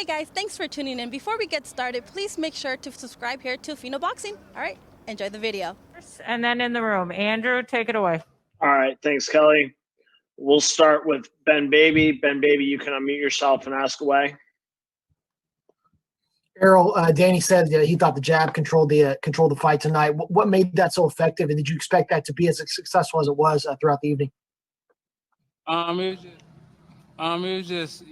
Hi guys, thanks for tuning in. Before we get started, please make sure to subscribe here to Fino Boxing. All right, enjoy the video. And then in the room, Andrew, take it away. All right, thanks, Kelly. We'll start with Ben Baby. Ben Baby, you can unmute yourself and ask away. Errol, Danny said that he thought the jab controlled the fight tonight. What made that so effective, and did you expect that to be as successful as it was throughout the evening? It was just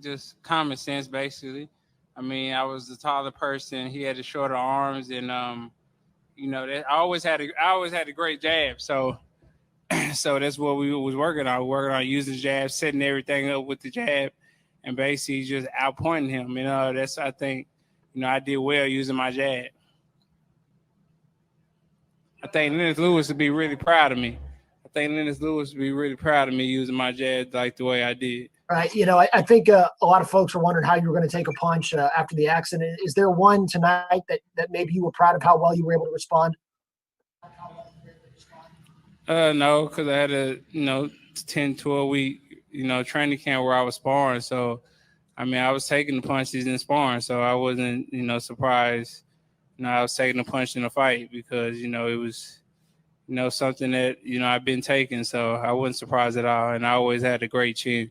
just common sense basically. I mean, I was the taller person. He had the shorter arms, and that I always had a great jab. So that's what we was working on. Working on using the jab, setting everything up with the jab, and basically just outpointing him. That's I think. I did well using my jab. I think Lennox Lewis would be really proud of me. Using my jab like the way I did. Right. I think a lot of folks are wondering how you were going to take a punch after the accident. Is there one tonight that maybe you were proud of how well you were able to respond? No, because I had a 10, 12 week training camp where I was sparring. So I was taking the punches in sparring, so I wasn't, surprised. I was taking the punch in the fight because, it was, something that, I've been taking. So I wasn't surprised at all. And I always had a great chin.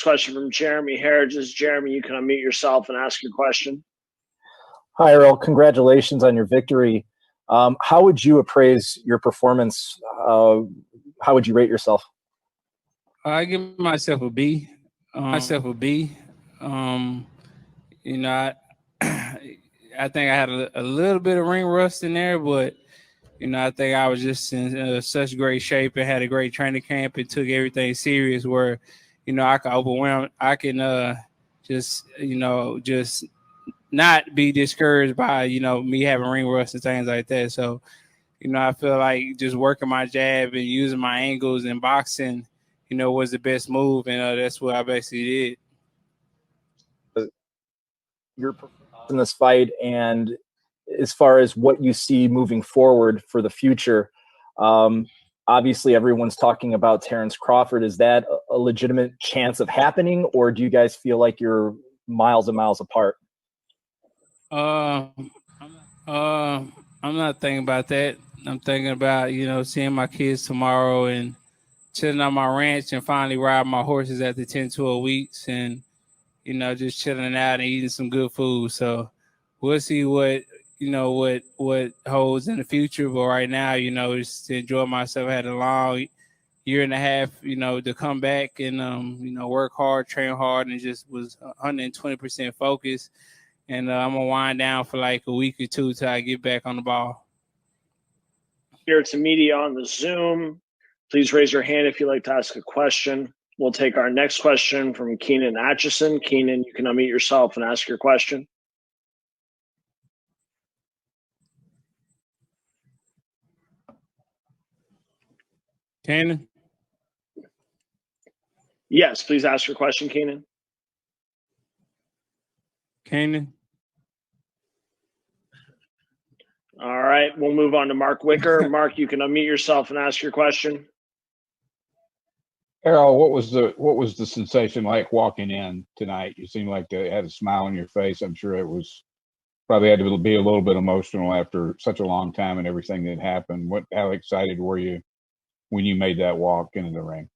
Question from Jeremy Harridges. Jeremy, you can unmute yourself and ask your question. Hi, Errol. Congratulations on your victory. How would you appraise your performance? How would you rate yourself? I give myself a B. I think I had a little bit of ring rust in there, but I think I was just in such great shape and had a great training camp and took everything serious. Where I can overwhelm. I can just not be discouraged by me having ring rust and things like that. So I feel like just working my jab and using my angles and boxing. Was the best move, and that's what I basically did. Your performance in this fight, and as far as what you see moving forward for the future, obviously everyone's talking about Terence Crawford. Is that a legitimate chance of happening, or do you guys feel like you're miles and miles apart? I'm not thinking about that. I'm thinking about seeing my kids tomorrow and chilling on my ranch and finally riding my horses after 10, 12 weeks and, just chilling out and eating some good food. So we'll see what holds in the future. But right now, just to enjoy myself. I had a long year and a half, to come back and, work hard, train hard, and just was 120% focused. And I'm going to wind down for like a week or two till I get back on the ball. Here to media on the Zoom. Please raise your hand if you'd like to ask a question. We'll take our next question from Keenan Atchison. Keenan, you can unmute yourself and ask your question. Keenan? Yes, please ask your question, Keenan. Keenan? All right, we'll move on to Mark Wicker. Mark, you can unmute yourself and ask your question. Errol, what was the sensation like walking in tonight? You seemed like you had a smile on your face. I'm sure it was probably had to be a little bit emotional after such a long time and everything that happened. How excited were you when you made that walk into the ring?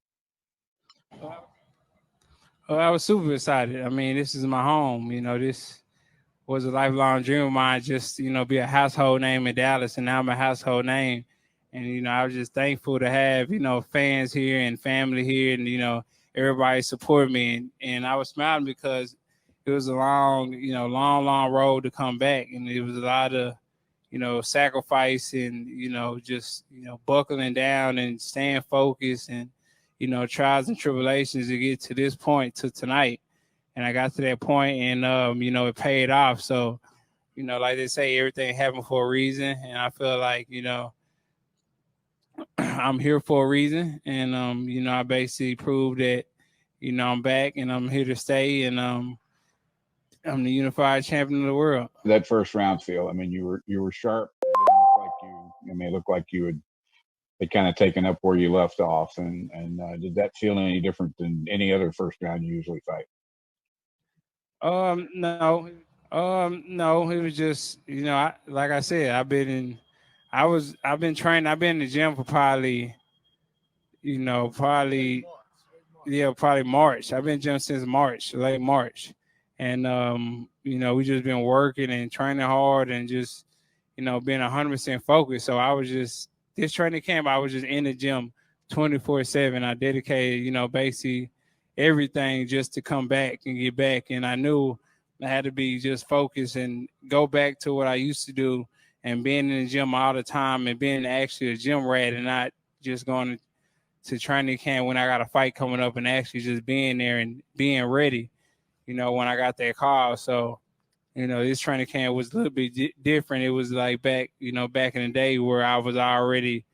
I was super excited. I mean, this is my home. This was a lifelong dream of mine, just, be a household name in Dallas, and now I'm a household name. And, I was just thankful to have, fans here and family here and, everybody support me. And I was smiling because it was a long road to come back. And it was a lot of, sacrifice and, just, buckling down and staying focused and, trials and tribulations to get to this point to tonight. And I got to that point and, it paid off. So, like they say, everything happened for a reason. And I feel like, I'm here for a reason. And, I basically proved that, I'm back and I'm here to stay. And I'm the unified champion of the world. That first round feel, I mean, you were sharp. It looked like you had kind of taken up where you left off. And did that feel any different than any other first round you usually fight? No. No, it was just, like I said, I've been training. I've been in the gym for probably March. I've been in the gym since March, late March. And, we just been working and training hard and just, being 100% focused. So I was just, this training camp, I was just in the gym 24/7. I dedicated, basically everything just to come back and get back. And I knew I had to be just focused and go back to what I used to do and being in the gym all the time and being actually a gym rat and not just going to training camp when I got a fight coming up and actually just being there and being ready, when I got that call. So, this training camp was a little bit different. It was like back in the day where I was already,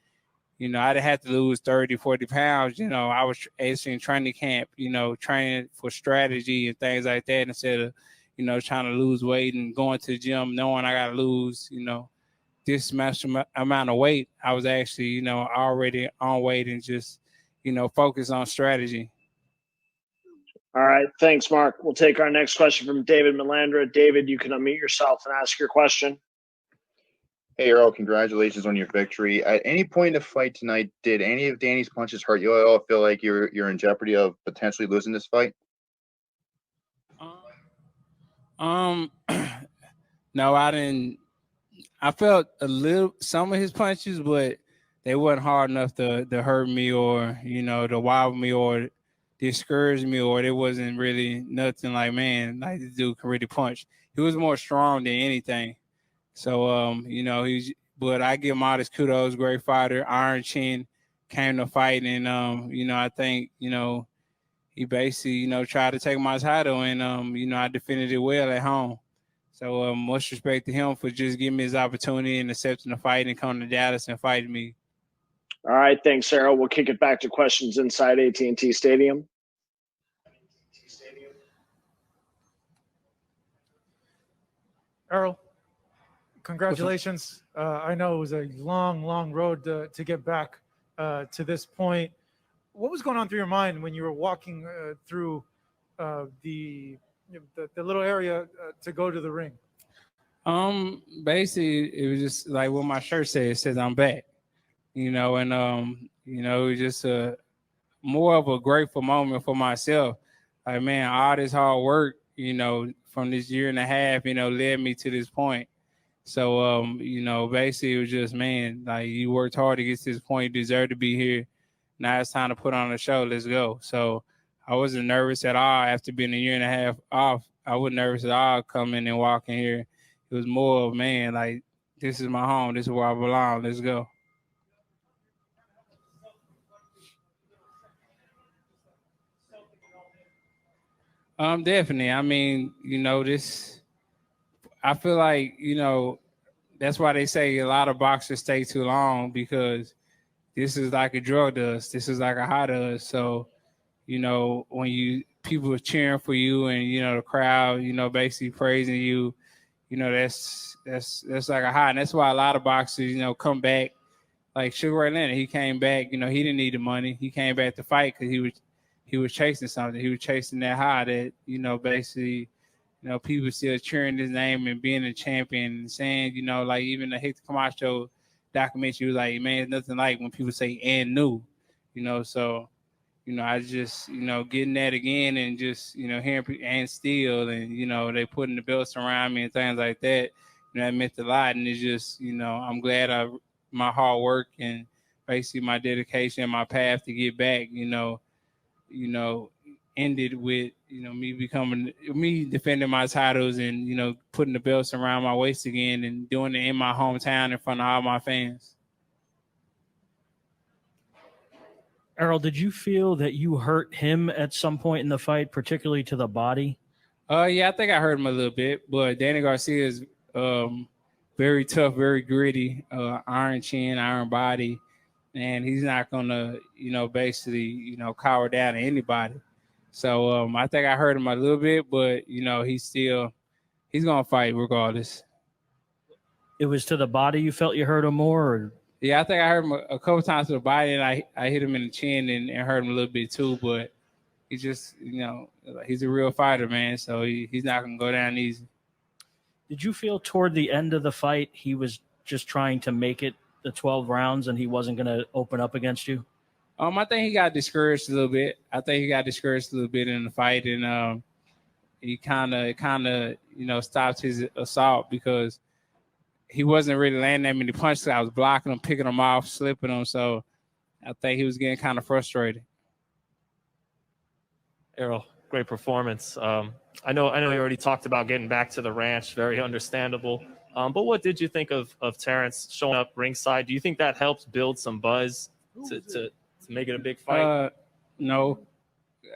I'd have to lose 30, 40 pounds. I was actually in training camp, training for strategy and things like that instead of, trying to lose weight and going to the gym knowing I got to lose, this much amount of weight. I was actually, already on weight and just, focus on strategy. All right. Thanks, Mark. We'll take our next question from David Melandra. David, you can unmute yourself and ask your question. Hey, Errol, congratulations on your victory. At any point in the fight tonight, did any of Danny's punches hurt you at all? Feel like you're in jeopardy of potentially losing this fight? No, I didn't. I felt some of his punches, but they weren't hard enough to hurt me or, to wobble me or discourage me, or there wasn't really nothing like, man, like this dude can really punch. He was more strong than anything. So, but I give him all this kudos, great fighter, Iron Chin, came to fight. And, I think, he basically, tried to take my title and, I defended it well at home. So much respect to him for just giving me his opportunity and accepting the fight and coming to Dallas and fighting me. All right. Thanks, Errol. We'll kick it back to questions inside AT&T Stadium. Errol, congratulations. I know it was a long road to get back to this point. What was going on through your mind when you were walking through the little area to go to the ring? Basically, it was just like what my shirt says. It says I'm back, and it was just more of a grateful moment for myself. Like, man, all this hard work, from this year and a half, led me to this point. So, basically it was just, man, like you worked hard to get to this point, you deserve to be here. Now it's time to put on a show. Let's go. So I wasn't nervous at all after being a year and a half off. I wasn't nervous at all coming and walking here. It was more of, man, like, this is my home. This is where I belong. Let's go. Definitely. I mean, I feel like, that's why they say a lot of boxers stay too long, because this is like a drug does. This is like a high does. So, when people are cheering for you and, the crowd, basically praising you, that's like a high. And that's why a lot of boxers, come back. Like Sugar Ray Leonard, he came back, he didn't need the money. He came back to fight because he was chasing something. He was chasing that high that, basically, people still cheering his name and being a champion and saying, like even the Hector Camacho documentary was like, man, it's nothing like when people say and new, so, I just, getting that again and just, hearing people and still and, they putting the belts around me and things like that, that meant a lot. And it's just, I'm glad my hard work and basically my dedication and my path to get back, ended with, me defending my titles and, putting the belts around my waist again and doing it in my hometown in front of all my fans. Errol, did you feel that you hurt him at some point in the fight, particularly to the body? Yeah, I think I hurt him a little bit, but Danny Garcia is very tough, very gritty, iron chin, iron body, and he's not gonna, basically, cower down to anybody. So I think I hurt him a little bit, but he's gonna fight regardless. It was to the body you felt you hurt him more? Or? Yeah, I think I hurt him a couple times to the body, and I hit him in the chin and hurt him a little bit too. But he just, he's a real fighter, man. So he's not gonna go down easy. Did you feel toward the end of the fight he was just trying to make it the 12 rounds and he wasn't going to open up against you? I think he got discouraged a little bit. In the fight, and he kind of stopped his assault because he wasn't really landing that many punches. I was blocking him, picking him off, slipping him. So I think he was getting kind of frustrated. Errol, great performance. I know you already talked about getting back to the ranch, very understandable. But what did you think of Terence showing up ringside? Do you think that helps build some buzz to make it a big fight? No.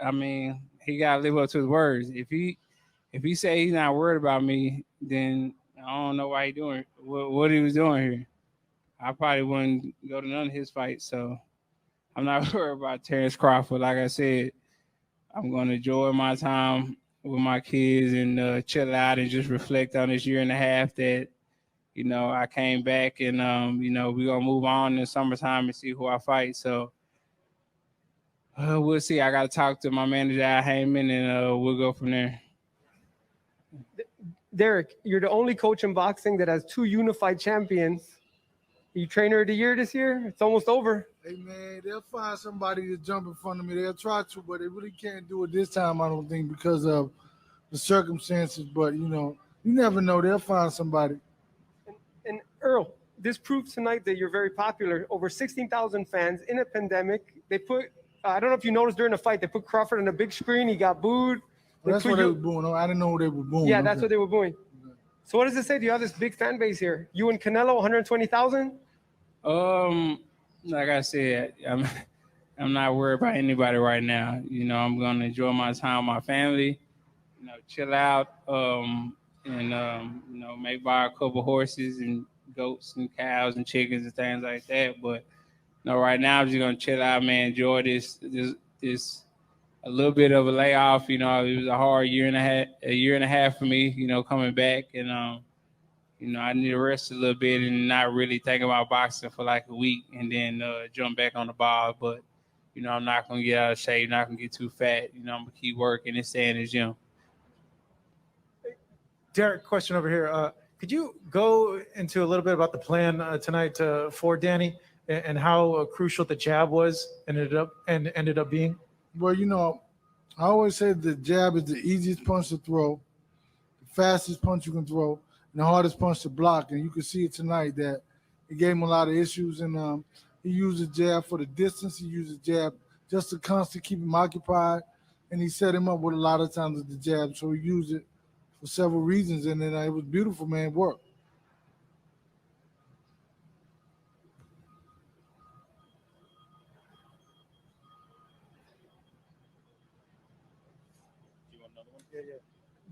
I mean, he gotta live up to his words. If he say he's not worried about me, then I don't know why he doing what he was doing here. I probably wouldn't go to none of his fights. So I'm not worried about Terence Crawford. Like I said, I'm going to enjoy my time with my kids and chill out and just reflect on this year and a half that, I came back and, we're going to move on in the summertime and see who I fight. So we'll see. I got to talk to my manager, Al Heyman, and we'll go from there. Derek, you're the only coach in boxing that has 2 unified champions. You trainer of the year this year? It's almost over. Hey, man, they'll find somebody to jump in front of me. They'll try to, but they really can't do it this time, I don't think, because of the circumstances. But, you never know. They'll find somebody. And Errol, this proves tonight that you're very popular. Over 16,000 fans in a pandemic. They put, I don't know if you noticed during the fight, they put Crawford on a big screen. He got booed. Well, that's what they were booing. I didn't know what they were booing. Yeah, that's what they were booing. So what does it say? Do you have this big fan base here? You and Canelo, 120,000? Like I said, I'm not worried about anybody right now. I'm gonna enjoy my time with my family, chill out, and maybe buy a couple horses and goats and cows and chickens and things like that. But right now I'm just gonna chill out, man. Enjoy this a little bit of a layoff. It was a hard year and a half for me, coming back, and I need to rest a little bit and not really think about boxing for like a week and then jump back on the ball. But, I'm not going to get out of shape, not going to get too fat. I'm going to keep working and stay in the gym. Derek, question over here. Could you go into a little bit about the plan tonight for Danny and how crucial the jab was and ended up being? Well, I always say the jab is the easiest punch to throw, the fastest punch you can throw, and the hardest punch to block. And you can see it tonight that it gave him a lot of issues. And he used the jab for the distance. He used the jab just to constantly keep him occupied. And he set him up with a lot of times with the jab. So he used it for several reasons. And then it was beautiful, man. It worked.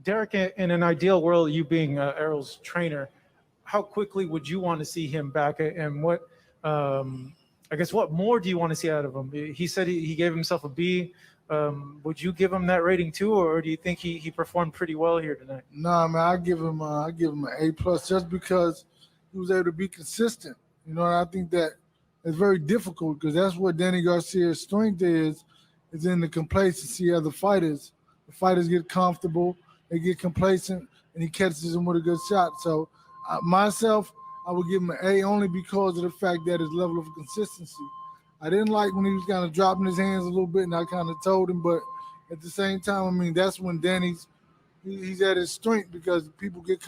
Derek, in an ideal world, you being Errol's trainer, how quickly would you want to see him back? And what, what more do you want to see out of him? He said he gave himself a B. Would you give him that rating too, or do you think he performed pretty well here tonight? Nah, man, I give him an A+ just because he was able to be consistent. And I think that it's very difficult because that's what Danny Garcia's strength is in the complacency of the fighters. The fighters get comfortable. They get complacent, and he catches them with a good shot. So, myself, I would give him an A only because of the fact that his level of consistency. I didn't like when he was kind of dropping his hands a little bit, and I kind of told him. But at the same time, that's when Danny's he's at his strength because people get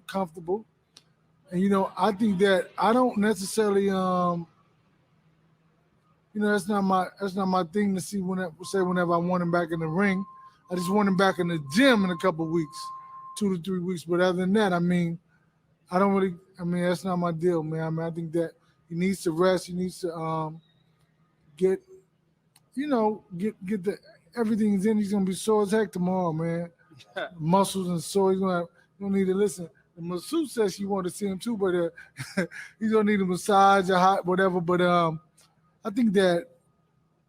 comfortable. And I think that I don't necessarily that's not my thing to say whenever I want him back in the ring. I just want him back in the gym in a couple of weeks, 2 to 3 weeks. But other than that, I don't really. That's not my deal, man. I think that he needs to rest. He needs to get the everything's in. He's gonna be sore as heck tomorrow, man. Muscles and sore. He's gonna need to listen. The masseuse says she wanted to see him too, but he's gonna need a massage or hot whatever. But I think that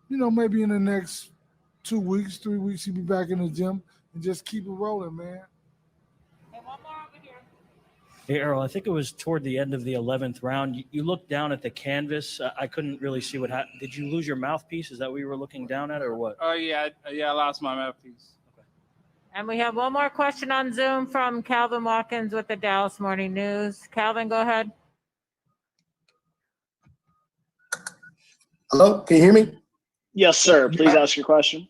maybe in the next 2 weeks, 3 weeks, he'll be back in the gym and just keep it rolling, man. Hey, Errol, I think it was toward the end of the 11th round. You looked down at the canvas. I couldn't really see what happened. Did you lose your mouthpiece? Is that what you were looking down at, or what? Oh yeah, I lost my mouthpiece. And we have one more question on Zoom from Calvin Watkins with the Dallas Morning News. Calvin, go ahead. Hello, can you hear me? Yes, sir. Please ask your question.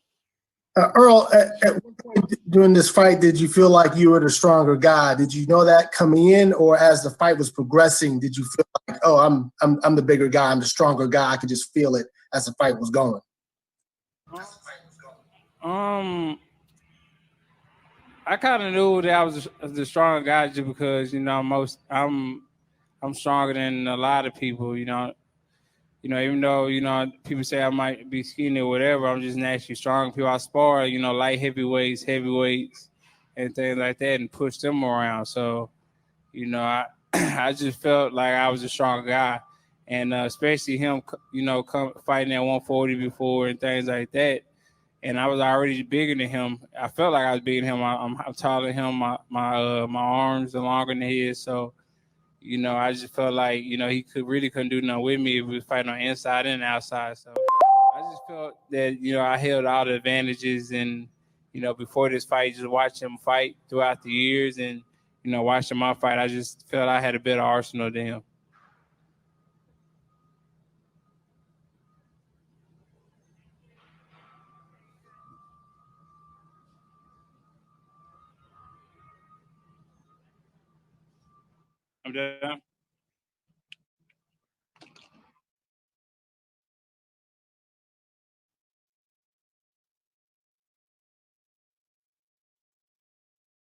Earl, at what point during this fight did you feel like you were the stronger guy? Did you know that coming in, or as the fight was progressing, did you feel like, oh, I'm the bigger guy, I'm the stronger guy? I could just feel it as the fight was going. I kind of knew that I was the stronger guy just because I'm stronger than a lot of people. Even though people say I might be skinny or whatever, I'm just naturally strong. People I spar, light heavyweights, and things like that, and push them around. So, I I just felt like I was a strong guy, and especially him, fighting at 140 before and things like that. And I was already bigger than him. I felt like I was bigger than him. I'm taller than him. My arms are longer than his. So, I just felt like he couldn't do nothing with me if we was fighting on inside and outside. So I just felt that I held all the advantages, and before this fight, just watching him fight throughout the years, and watching my fight, I just felt I had a better arsenal than him. I'm done.